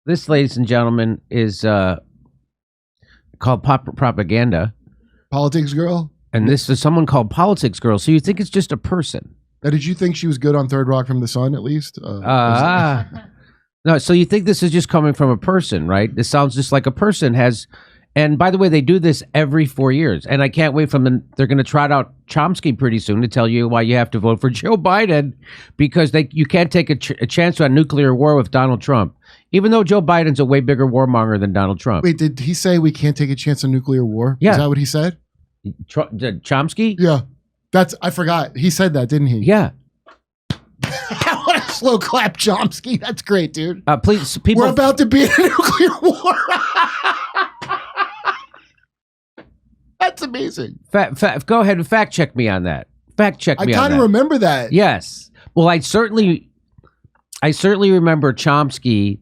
This, ladies and gentlemen, is called propaganda. PoliticsGirl? And this is someone called PoliticsGirl. So you think it's just a person? Now, did you think she was good on Third Rock from the Sun, at least? No, so you think this is just coming from a person, right? This sounds just like a person has... And by the way, they do this every 4 years. And I can't wait they're going to trot out Chomsky pretty soon to tell you why you have to vote for Joe Biden, because you can't take a chance on nuclear war with Donald Trump, even though Joe Biden's a way bigger warmonger than Donald Trump. Wait, did he say we can't take a chance on nuclear war? Yeah. Is that what he said? Chomsky? Yeah. I forgot. He said that, didn't he? Yeah. What a slow clap, Chomsky. That's great, dude. Please, people. We're about to be in a nuclear war. That's amazing. Go ahead and fact check me on that. Fact check me on that. I kind of remember that. Yes. Well, I certainly remember Chomsky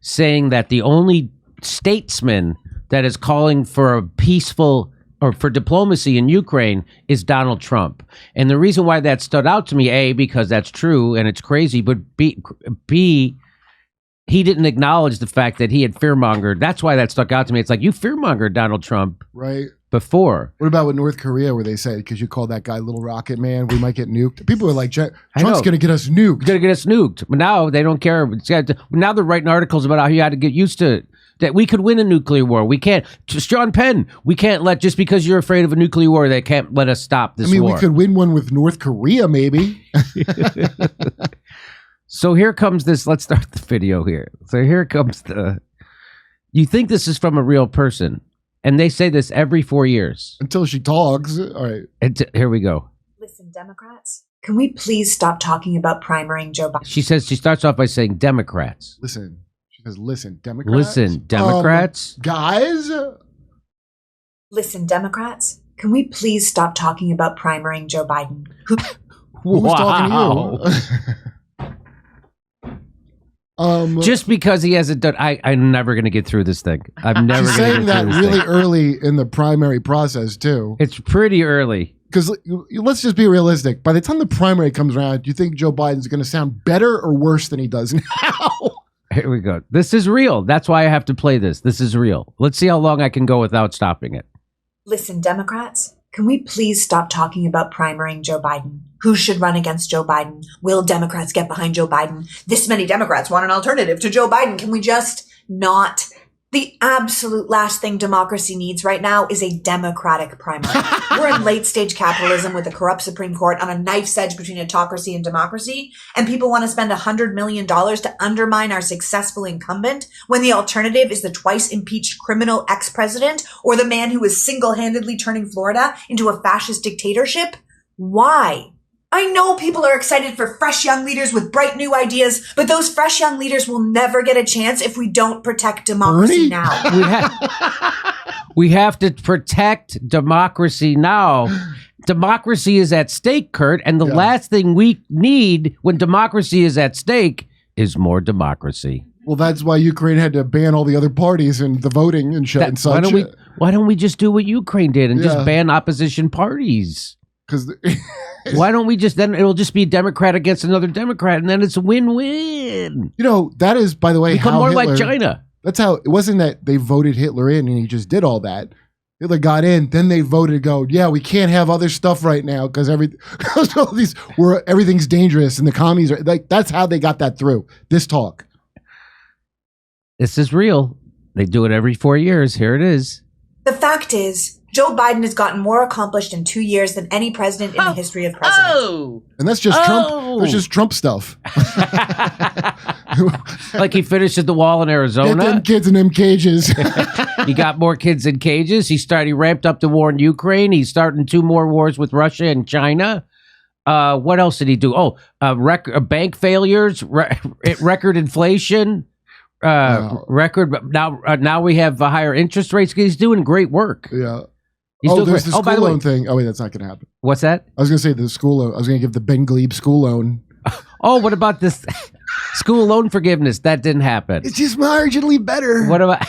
saying that the only statesman that is calling for a peaceful or for diplomacy in Ukraine is Donald Trump. And the reason why that stood out to me, A, because that's true and it's crazy, but B, he didn't acknowledge the fact that he had fearmongered. That's why that stuck out to me. It's like, you fearmongered Donald Trump. Right. Before. What about with North Korea, where they say, because you call that guy Little Rocket Man, we might get nuked? People are like, Trump's going to get us nuked. Going to get us nuked. But now they don't care. Now they're writing articles about how you had to get used to that we could win a nuclear war. We can't. Just John Penn, we can't let, just because you're afraid of a nuclear war, they can't let us stop this war. We could win one with North Korea, maybe. So here comes this. Let's start the video here. So here comes you think this is from a real person. And they say this every 4 years. Until she talks. All right. Here we go. Listen, Democrats, can we please stop talking about primarying Joe Biden? She starts off by saying Democrats. Listen. She says, listen, Democrats. Listen, Democrats. Guys. Listen, Democrats, can we please stop talking about primarying Joe Biden? Who's talking to you? Just because he hasn't done, I'm never going to get through this thing. I'm never going to get through this thing. She's saying that really early in the primary process, too. It's pretty early. Because let's just be realistic. By the time the primary comes around, do you think Joe Biden's going to sound better or worse than he does now? Here we go. This is real. That's why I have to play this. This is real. Let's see how long I can go without stopping it. Listen, Democrats, can we please stop talking about primarying Joe Biden? Who should run against Joe Biden? Will Democrats get behind Joe Biden? This many Democrats want an alternative to Joe Biden. Can we just not? The absolute last thing democracy needs right now is a Democratic primary. We're in late stage capitalism with a corrupt Supreme Court on a knife's edge between autocracy and democracy. And people want to spend $100 million to undermine our successful incumbent when the alternative is the twice impeached criminal ex-president or the man who is single-handedly turning Florida into a fascist dictatorship. Why? I know people are excited for fresh young leaders with bright new ideas, but those fresh young leaders will never get a chance if we don't protect democracy now. We have to protect democracy now. Democracy is at stake, Kurt, and the last thing we need when democracy is at stake is more democracy. Well, that's why Ukraine had to ban all the other parties and the voting and shit and such. Why don't we just do what Ukraine did and just ban opposition parties? Because why don't we then it'll just be Democrat against another Democrat, and then it's a win-win. You know, that is, by the way, become how more Hitler, like China. That's how, it wasn't that they voted Hitler in and he just did all that. Hitler got in, then they voted we can't have other stuff right now because everything's dangerous and the commies are like, that's how they got that through. This talk. This is real. They do it every 4 years. Here it is. The fact is, Joe Biden has gotten more accomplished in 2 years than any president in the history of presidents. And that's just Trump. That's just Trump stuff. Like he finished at the wall in Arizona. Get them kids in them cages. He got more kids in cages. He ramped up the war in Ukraine. He's starting 2 more wars with Russia and China. What else did he do? Bank failures, record inflation. Record. Now we have higher interest rates. He's doing great work. Yeah. There's the school loan thing. Oh, wait, that's not going to happen. What's that? I was going to say the school loan. I was going to give the Ben Glebe school loan. Oh, what about this school loan forgiveness? That didn't happen. It's just marginally better. What about?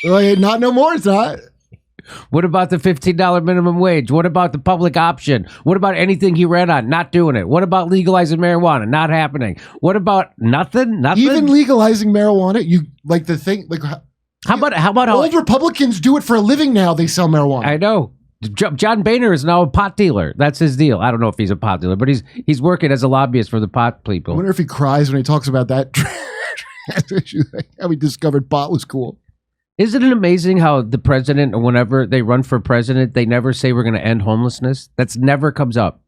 Not no more. It's not. What about the $15 minimum wage? What about the public option? What about anything he ran on? Not doing it. What about legalizing marijuana? Not happening. What about nothing? Nothing. Even legalizing marijuana, you like the thing like How about old Republicans do it for a living now? They sell marijuana. I know. John Boehner is now a pot dealer. That's his deal. I don't know if he's a pot dealer, but he's working as a lobbyist for the pot people. I wonder if he cries when he talks about that. How he discovered pot was cool. Isn't it amazing how the president, or whenever they run for president, they never say we're going to end homelessness? That's never comes up.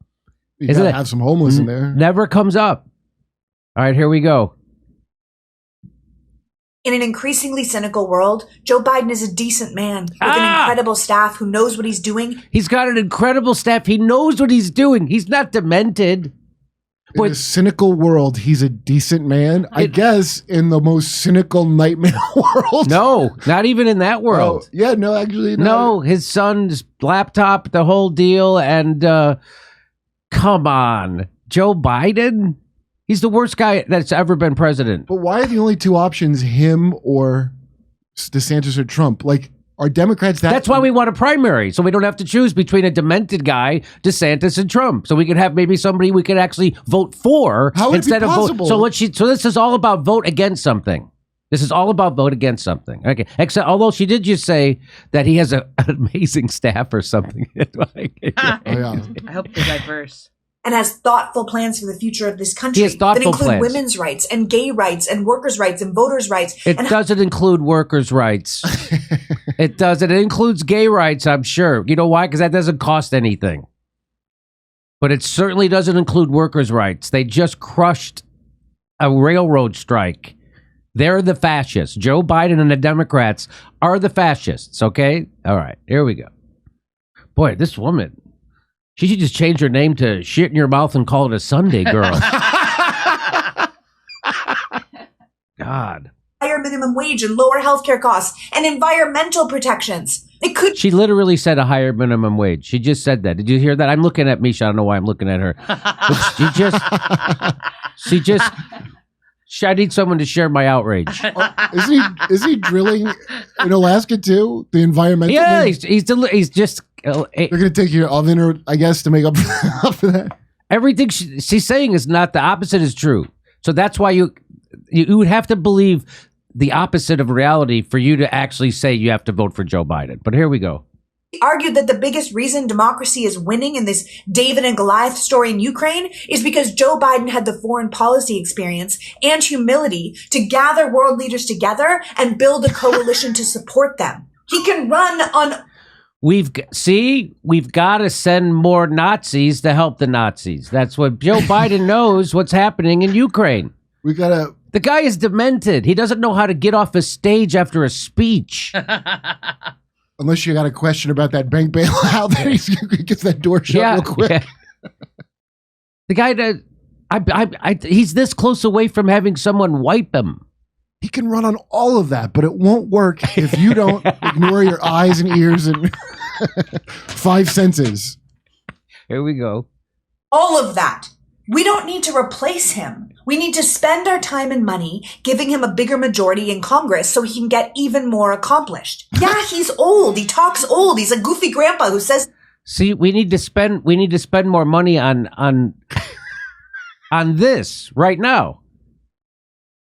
You gotta have some homeless in there. Never comes up. All right, here we go. In an increasingly cynical world, Joe Biden is a decent man with an incredible staff who knows what he's doing. He's got an incredible staff. He knows what he's doing. He's not demented. In a cynical world, he's a decent man. I guess in the most cynical nightmare world. No, not even in that world. Oh, yeah, no, actually. No, his son's laptop, the whole deal. And come on, Joe Biden? He's the worst guy that's ever been president. But why are the only two options him or DeSantis or Trump? Like, are Democrats that... That's why we want a primary, so we don't have to choose between a demented guy, DeSantis, and Trump. So we could have maybe somebody we could actually vote for instead of vote. So this is all about vote against something. This is all about vote against something. Okay. Except, although she did just say that he has an amazing staff or something. I hope they're diverse. And has thoughtful plans for the future of this country He has thoughtful that include plans. women's rights and gay rights and workers' rights and voters' rights. It doesn't include workers' rights. It doesn't. It includes gay rights, I'm sure. You know why? Because that doesn't cost anything. But it certainly doesn't include workers' rights. They just crushed a railroad strike. They're the fascists. Joe Biden and the Democrats are the fascists, okay? All right, here we go. Boy, this woman... She should just change her name to shit in your mouth and call it a Sunday girl. God. Higher minimum wage and lower healthcare costs and environmental protections. It could. She literally said a higher minimum wage. She just said that. Did you hear that? I'm looking at Misha. I don't know why I'm looking at her. But I need someone to share my outrage. Is he drilling in Alaska too? The environmental. Yeah, he's just. They're going to take your oven, or I guess, to make up for that. Everything she's saying is not the opposite is true. So that's why you would have to believe the opposite of reality for you to actually say you have to vote for Joe Biden. But here we go. He argued that the biggest reason democracy is winning in this David and Goliath story in Ukraine is because Joe Biden had the foreign policy experience and humility to gather world leaders together and build a coalition to support them. He can run on... We've got to send more Nazis to help the Nazis. That's what Joe Biden knows what's happening in Ukraine. The guy is demented. He doesn't know how to get off a stage after a speech. Unless you got a question about that bank bailout, that he gets that door shut real quick. Yeah. The guy, he's this close away from having someone wipe him. He can run on all of that, but it won't work if you don't ignore your eyes and ears and five senses. Here we go. All of that. We don't need to replace him. We need to spend our time and money giving him a bigger majority in Congress so he can get even more accomplished. Yeah, he's old. He talks old. He's a goofy grandpa who says... See, we need to spend more money on this right now.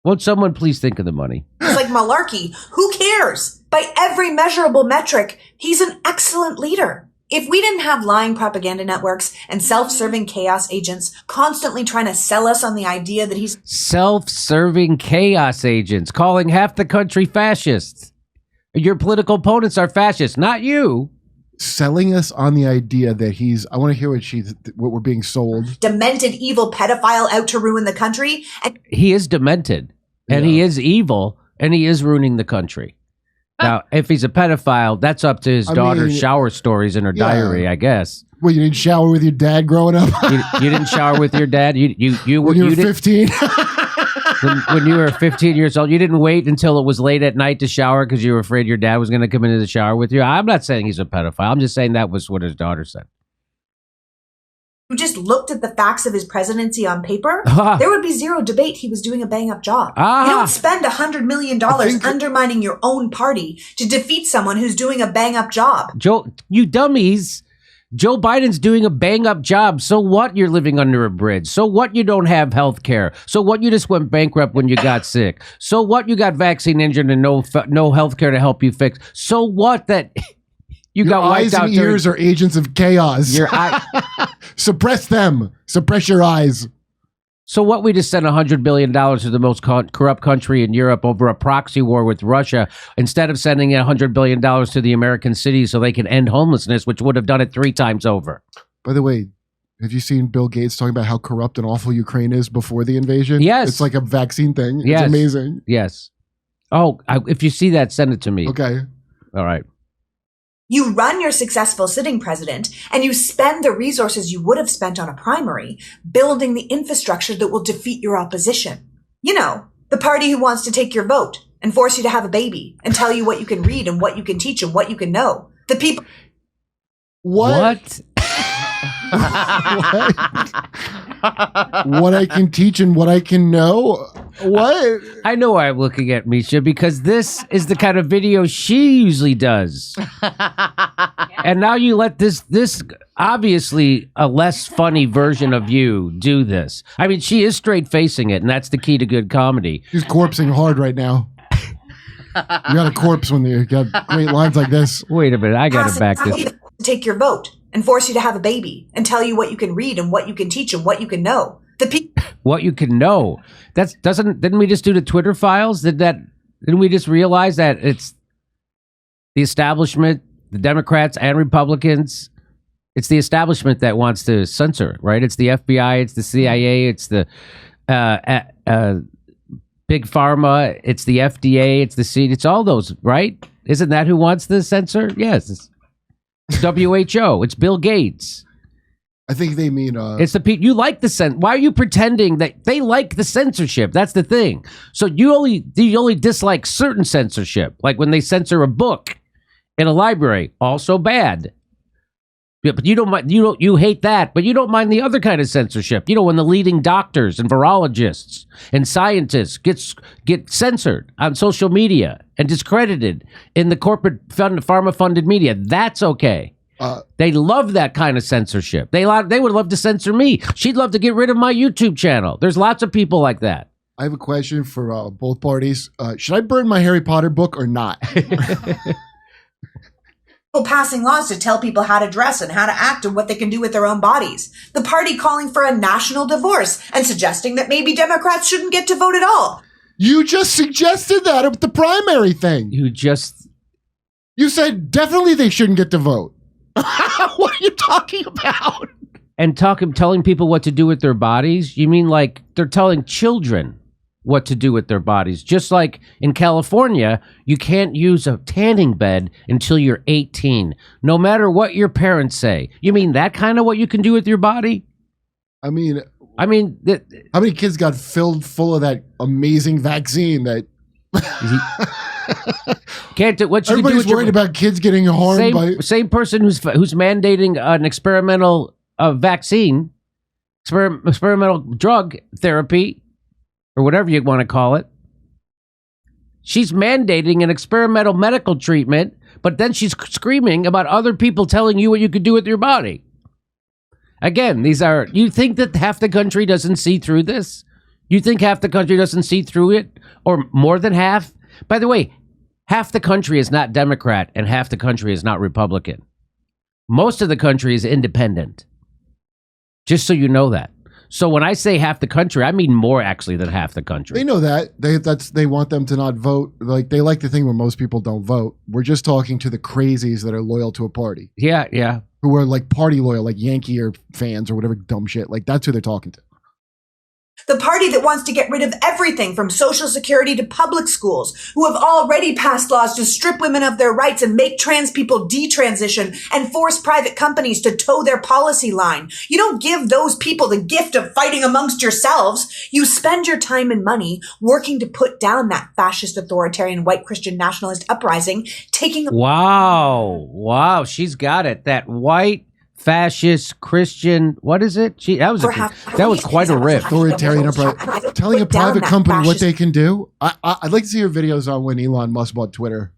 Won't someone please think of the money? It's like malarkey. Who cares? By every measurable metric, he's an excellent leader. If we didn't have lying propaganda networks and self-serving chaos agents constantly trying to sell us on the idea that he's... Self-serving chaos agents calling half the country fascists. Your political opponents are fascists, not you. Selling us on the idea that he's... I want to hear what we're being sold. Demented, evil pedophile out to ruin the country. And he is demented, and he is evil, and he is ruining the country. Now, if he's a pedophile, that's up to his daughter's shower stories in her diary, I guess. Well, you didn't shower with your dad growing up? You didn't shower with your dad? When you were 15? when you were 15 years old, you didn't wait until it was late at night to shower because you were afraid your dad was going to come into the shower with you? I'm not saying he's a pedophile. I'm just saying that was what his daughter said. you just looked at the facts of his presidency on paper, there would be zero debate he was doing a bang-up job. You don't spend $100 million undermining your own party to defeat someone who's doing a bang-up job. Joe, you dummies. Joe Biden's doing a bang-up job. So what? You're living under a bridge. So what? You don't have health care. So what? You just went bankrupt when you got sick. So what? You got vaccine injured and no health care to help you fix. So what? That you your got eyes wiped out. And ears are agents of chaos. Your Suppress them. Suppress your eyes. So what? We just sent $100 billion to the most corrupt country in Europe over a proxy war with Russia instead of sending $100 billion to the American cities so they can end homelessness, which would have done it 3 times over. By the way, have you seen Bill Gates talking about how corrupt and awful Ukraine is before the invasion? Yes. It's like a vaccine thing. Yes. It's amazing. Yes. Oh, if you see that, send it to me. Okay. All right. You run your successful sitting president, and you spend the resources you would have spent on a primary building the infrastructure that will defeat your opposition. You know, the party who wants to take your vote and force you to have a baby and tell you what you can read and what you can teach and what you can know. The people... What? What I can teach and what I can know? What? I know why I'm looking at Misha, because this is the kind of video she usually does. And now you let this obviously a less funny version of you do this. I mean, she is straight facing it, and that's the key to good comedy. She's corpsing hard right now. You got a corpse when you got great lines like this. Wait a minute, I gotta back this. Take your vote and force you to have a baby and tell you what you can read and what you can teach and what you can know. What you can know. Didn't we just do the Twitter files? Didn't we just realize that it's the establishment, the Democrats and Republicans? It's the establishment that wants to censor, right? It's the FBI, it's the CIA, it's the Big Pharma, it's the FDA, it's the C, it's all those, right? Isn't that who wants to censor? Yes. It's WHO. It's Bill Gates. I think they mean it's the people you like the why are you pretending that they like the censorship? That's the thing. So you only dislike certain censorship, like when they censor a book in a library, also bad. But you don't mind, you hate that, but you don't mind the other kind of censorship. You know, when the leading doctors and virologists and scientists get censored on social media and discredited in the corporate pharma funded media, that's okay. They love that kind of censorship. They would love to censor me. She'd love to get rid of my YouTube channel. There's lots of people like that. I have a question for both parties. Should I burn my Harry Potter book or not? Passing laws to tell people how to dress and how to act and what they can do with their own bodies. The party calling for a national divorce and suggesting that maybe Democrats shouldn't get to vote at all. You just suggested that with the primary thing. You said definitely they shouldn't get to vote. What are you talking about? And telling people what to do with their bodies? You mean like they're telling children what to do with their bodies? Just like in California, you can't use a tanning bed until you're 18, no matter what your parents say. You mean that kind of what you can do with your body? I mean, how many kids got filled full of that amazing vaccine that can't do what you everybody's can do worried about kids getting harmed by same person who's mandating an experimental vaccine, experimental drug therapy, or whatever you want to call it. She's mandating an experimental medical treatment, but then she's screaming about other people telling you what you could do with your body. Again, you think that half the country doesn't see through this? You think half the country doesn't see through it? Or more than half? By the way, half the country is not Democrat and half the country is not Republican. Most of the country is independent. Just so you know that. So when I say half the country, I mean more actually than half the country. They know that. They want them to not vote. Like they like the thing where most people don't vote. We're just talking to the crazies that are loyal to a party. Yeah. Who are like party loyal, like Yankee or fans or whatever dumb shit. Like that's who they're talking to. The party that wants to get rid of everything from Social Security to public schools, who have already passed laws to strip women of their rights and make trans people detransition and force private companies to toe their policy line. You don't give those people the gift of fighting amongst yourselves. You spend your time and money working to put down that fascist, authoritarian, white Christian nationalist uprising, Wow, she's got it. That white fascist, Christian. What is it? That was quite a riff. Authoritarian uprising. Telling a private company what they can do. I'd like to see your videos on when Elon Musk bought Twitter.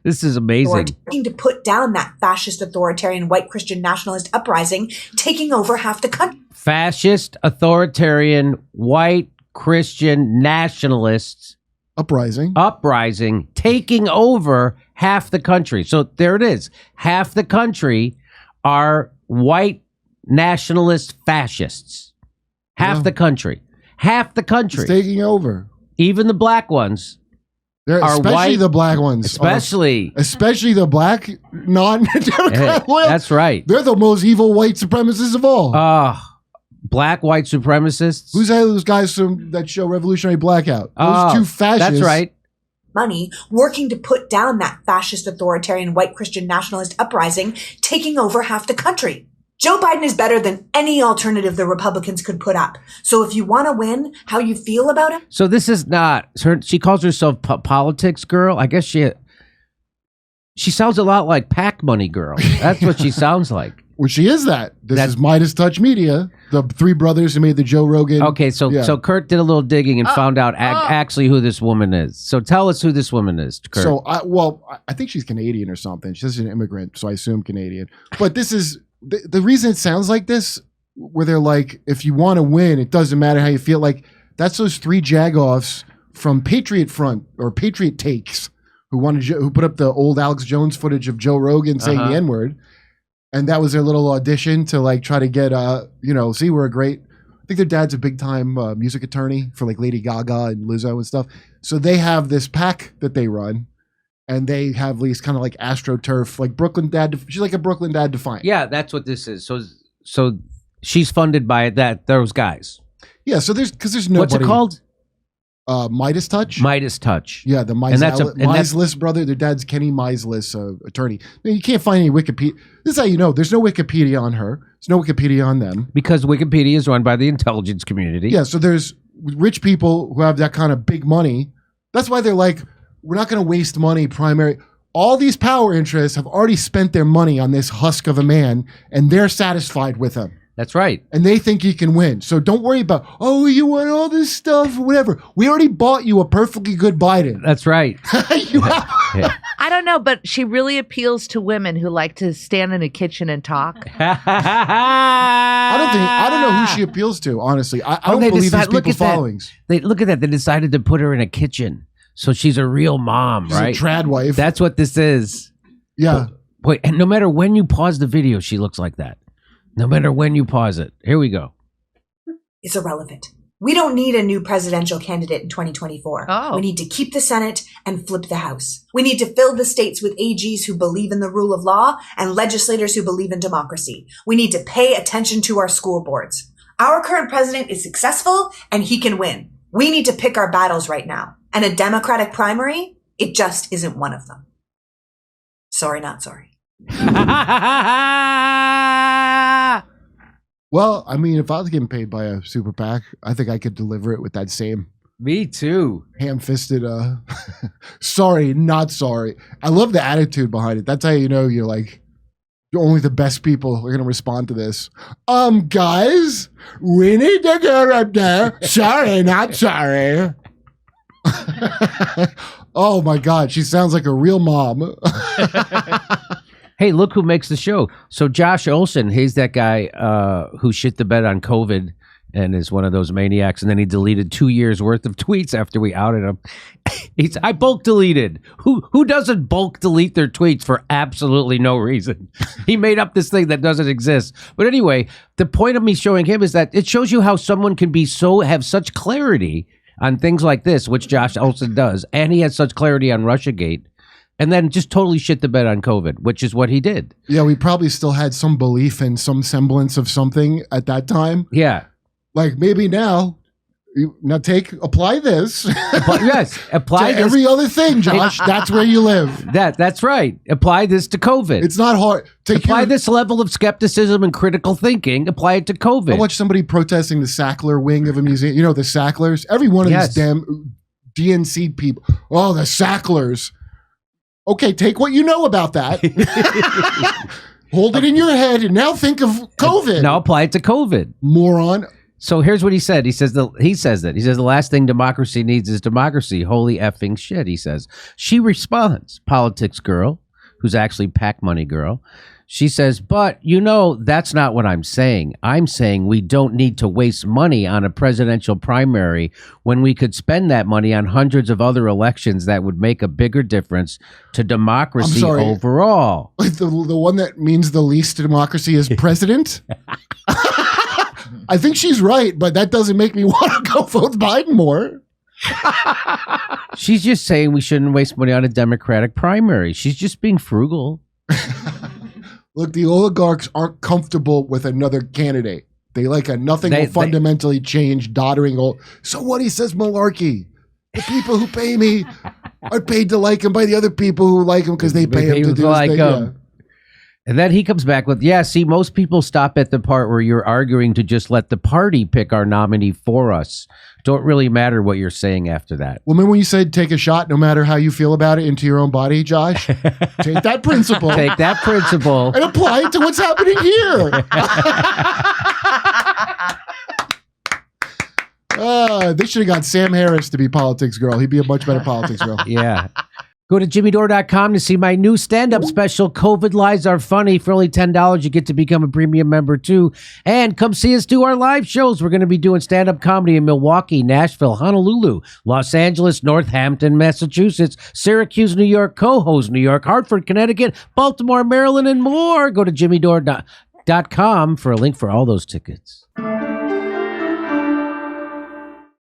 This is amazing. To put down that fascist, authoritarian, white Christian nationalist uprising taking over half the country. Fascist, authoritarian, white Christian nationalists uprising taking over half the country. So there it is. Half the country are white nationalist fascists. Half the country. Half the country. It's taking over. Even the black ones. Especially white, the black ones. Especially the black non-Democrat. That's right. They're the most evil white supremacists of all. Black white supremacists. Who's those guys from that show Revolutionary Blackout? Those two fascists. That's right. Money working to put down that fascist, authoritarian, white Christian nationalist uprising taking over half the country. Joe Biden is better than any alternative the Republicans could put up. So if you want to win, how you feel about it? So this is not her. She calls herself politics girl. I guess she sounds a lot like PAC money girl. That's what she sounds like. Well, she is that. This is Midas Touch Media, the three brothers who made the Joe Rogan. Okay, so Kurt did a little digging and found out actually who this woman is. So tell us who this woman is, Kurt. So I think she's Canadian or something. She's an immigrant, so I assume Canadian. But this is. The reason it sounds like this, where they're like, if you want to win, it doesn't matter how you feel. Like, that's those three jagoffs from Patriot Front or Patriot Takes who put up the old Alex Jones footage of Joe Rogan saying the N-word. And that was their little audition to like try to get, see, we're a great, I think their dad's a big time music attorney for like Lady Gaga and Lizzo and stuff. So they have this PAC that they run. And they have these kind of like AstroTurf, like Brooklyn Dad. She's like a Brooklyn Dad defiant. Yeah, that's what this is. So she's funded by those guys. Yeah. So there's nobody. What's it called? Midas Touch. Midas Touch. Yeah, the Miseless brother. Their dad's Kenny Miseless, attorney. I mean, you can't find any Wikipedia. This is how you know. There's no Wikipedia on her. There's no Wikipedia on them because Wikipedia is run by the intelligence community. Yeah. So there's rich people who have that kind of big money. That's why they're like, we're not going to waste money primary. All these power interests have already spent their money on this husk of a man, and they're satisfied with him. That's right. And they think he can win. So don't worry about, you want all this stuff or whatever. We already bought you a perfectly good Biden. That's right. I don't know, but she really appeals to women who like to stand in a kitchen and talk. I don't know who she appeals to, honestly. I don't believe these people's followings. Look at that. They decided to put her in a kitchen. So she's a real mom, right? She's a trad wife. That's what this is. Yeah. Wait, and no matter when you pause the video, she looks like that. No matter when you pause it. Here we go. It's irrelevant. We don't need a new presidential candidate in 2024. We need to keep the Senate and flip the House. We need to fill the states with AGs who believe in the rule of law and legislators who believe in democracy. We need to pay attention to our school boards. Our current president is successful and he can win. We need to pick our battles right now. And a Democratic primary, it just isn't one of them. Sorry, not sorry. Well, I mean, if I was getting paid by a super PAC, I think I could deliver it with that same. Me too. Ham-fisted, sorry, not sorry. I love the attitude behind it. That's how you know you're like, only the best people are going to respond to this. Guys, we need to go up there. Sorry, not sorry. Oh my God, she sounds like a real mom. Hey, look who makes the show. So Josh Olson, he's that guy who shit the bed on COVID and is one of those maniacs. And then he deleted 2 years worth of tweets after we outed him. I bulk deleted. Who doesn't bulk delete their tweets for absolutely no reason? He made up this thing that doesn't exist. But anyway, the point of me showing him is that it shows you how someone can be have such clarity on things like this, which Josh Olson does. And he has such clarity on Russiagate. And then just totally shit the bed on COVID, which is what he did. Yeah, we probably still had some belief in some semblance of something at that time. Yeah. Like maybe now, apply this. Apply to every other thing, Josh. That's where you live. That's right. Apply this to COVID. It's not hard. Apply this level of skepticism and critical thinking. Apply it to COVID. I watched somebody protesting the Sackler wing of a museum. You know, the Sacklers? Every one of these damn DNC people. Oh, the Sacklers. Okay, take what you know about that. Hold it in your head and now think of COVID. Now apply it to COVID. Moron. So here's what he said. He says the last thing democracy needs is democracy. Holy effing shit, he says. She responds, PoliticsGirl, who's actually PAC Money Girl. She says, but that's not what I'm saying. I'm saying we don't need to waste money on a presidential primary when we could spend that money on hundreds of other elections that would make a bigger difference to democracy overall. The one that means the least to democracy is president? I think she's right, but that doesn't make me want to go vote Biden more. She's just saying we shouldn't waste money on a Democratic primary. She's just being frugal. Look, the oligarchs aren't comfortable with another candidate. They nothing will fundamentally change, doddering. So what, he says malarkey. The people who pay me are paid to like him by the other people who like him because they pay him to do like him. Yeah. And then he comes back with, see, most people stop at the part where you're arguing to just let the party pick our nominee for us. Don't really matter what you're saying after that. Well, remember when you said take a shot no matter how you feel about it into your own body, Josh? Take that principle. Take that principle. And apply it to what's happening here. They should have got Sam Harris to be PoliticsGirl. He'd be a much better PoliticsGirl. Yeah. Go to jimmydore.com to see my new stand-up special, COVID Lies Are Funny. For only $10, you get to become a premium member, too. And come see us do our live shows. We're going to be doing stand-up comedy in Milwaukee, Nashville, Honolulu, Los Angeles, Northampton, Massachusetts, Syracuse, New York, Cohoes, New York, Hartford, Connecticut, Baltimore, Maryland, and more. Go to jimmydore.com for a link for all those tickets.